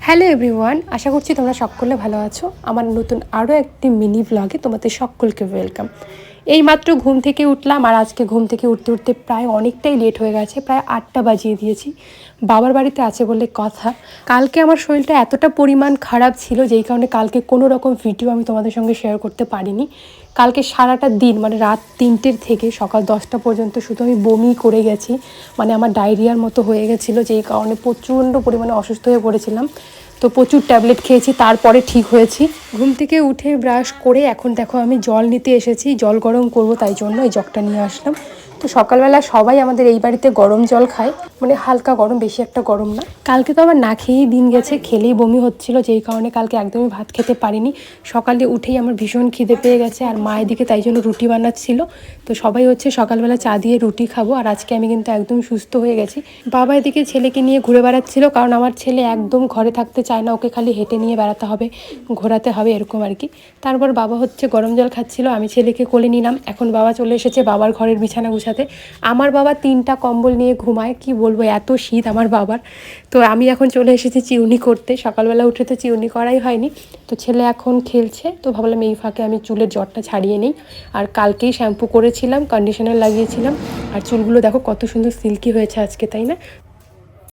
Hello everyone, আশা করছি তোমরা সকলে ভালো আছো। আমার নতুন আরও একটি মিনি ব্লগে তোমাদের সকলকে ওয়েলকাম। এইমাত্র ঘুম থেকে উঠলাম, আর আজকে ঘুম থেকে উঠতে উঠতে প্রায় অনেকটাই লেট হয়ে গেছে, প্রায় 8টা বাজিয়ে দিয়েছি। বাবার বাড়িতে আছে বলে কথা। কালকে আমার শরীরটা এতটা পরিমাণ খারাপ ছিল যেই কারণে কালকে কোনো রকম ভিডিও আমি তোমাদের সঙ্গে শেয়ার করতে পারিনি। কালকে সারাটা দিন মানে রাত 3টের থেকে সকাল 10টা পর্যন্ত শুধু আমি বমি করে গেছি, মানে আমার ডায়রিয়ার মতো হয়ে গেছিলো, যেই কারণে প্রচণ্ড পরিমাণে অসুস্থ হয়ে পড়েছিলাম। তো প্রচুর ট্যাবলেট খেয়েছি, তারপরে ঠিক হয়েছি। ঘুম থেকে উঠে ব্রাশ করে এখন দেখো আমি জল নিতে এসেছি, জল গরম করব, তাই জন্য এই জগটা নিয়ে আসলাম। তো সকালবেলা সবাই আমাদের এই বাড়িতে গরম জল খায়, মানে হালকা গরম, বেশি একটা গরম না। কালকে তো আমার না খেয়েই দিন গেছে, খেলেই বমি হচ্ছিল, যেই কারণে কালকে একদমই ভাত খেতে পারিনি। সকালে উঠেই আমার ভীষণ খিদে পেয়ে গেছে, আর মা এদিকে তাই জন্য রুটি বানাচ্ছিল। তো সবাই হচ্ছে সকালবেলা চা দিয়ে রুটি খাবো, আর আজকে আমি কিন্তু একদম সুস্থ হয়ে গেছি। বাবা এদিকে ছেলেকে নিয়ে ঘুরে বেড়াচ্ছিল, কারণ আমার ছেলে একদম ঘরে থাকতে চায় না, ওকে খালি হেঁটে নিয়ে বেড়াতে হবে, ঘোরাতে হবে, এরকম আর কি। তারপর বাবা হচ্ছে গরম জল খাচ্ছিল, আমি ছেলেকে কোলে নিলাম। এখন বাবা চলে এসেছে বাবার ঘরের বিছানা গুছাতে। আমার বাবা 3টা কম্বল নিয়ে ঘুমায়, কি বলবো, এত শীত আমার বাবার। তো আমি এখন চলে এসেছি চিউনি করতে, সকালবেলা উঠে তো চিউনি করাই হয়নি। তো ছেলে এখন খেলছে, তো ভাবলাম এই ফাঁকে আমি চুলের জটটা ছাড়িয়ে নিই। আর কালকেই শ্যাম্পু করেছিলাম, কন্ডিশনার লাগিয়েছিলাম, আর চুলগুলো দেখো কত সুন্দর সিল্কি হয়েছে আজকে, তাই না?